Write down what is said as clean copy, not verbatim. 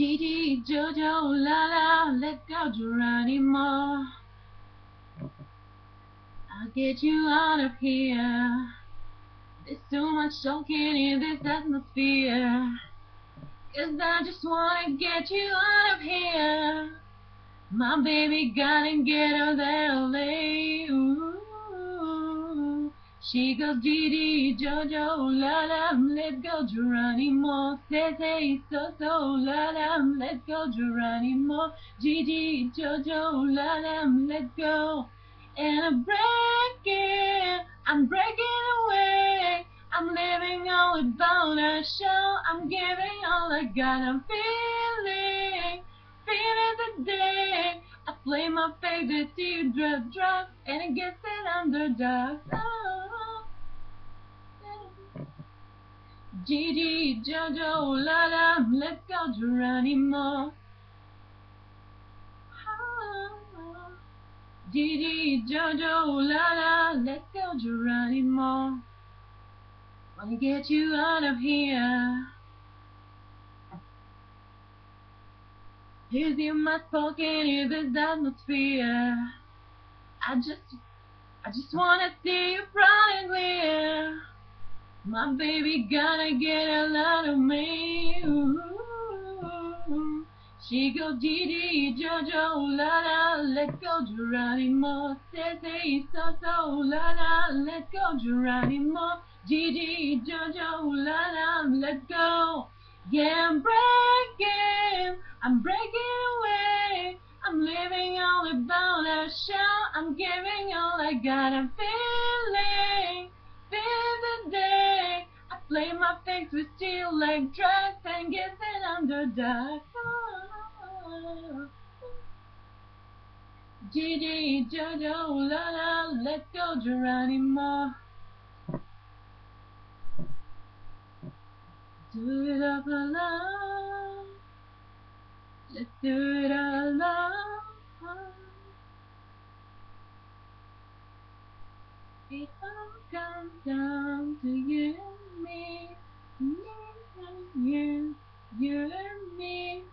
Gigi, Jojo, Lala, let go Geronimo. I'll get you out of here. There's too much talking in this atmosphere. 'Cause I just wanna get you out of here. My baby gotta get out of LA. Ooh. She goes Gigi, Jojo, Lala, let's go Geronimo. Says hey, so, Lala, let's go Geronimo. Gigi, Jojo, Lala, let's go. And I'm breaking away. I'm living all about a show. I'm giving all I got. I'm feeling the day. I play my favorite teardrop drop, and it gets it underdog. Oh, Gigi, Jojo, Lala, let's go Geronimo. Oh, Gigi, Jojo, Lala, let's go Geronimo. Wanna get you out of here. Here's your mouth spoken in this atmosphere. I just wanna see you bright and clear. My baby gotta get a lot of me. Ooh. She goes Gigi, Jojo, Lala, let's go Geronimo. Says hey, so, Lala, let's go Geronimo. Gigi, Jojo, Lala, let's go. Yeah, I'm breaking away. I'm living all about a show. I'm giving all I got. I'm feeling the day. I play my face with steel like drugs and get it under dark. Oh. Gigi, Jojo, Lala, let's go Geronimo. Do it up alone. Let's do it alone. It all comes down to you and me, and you and me.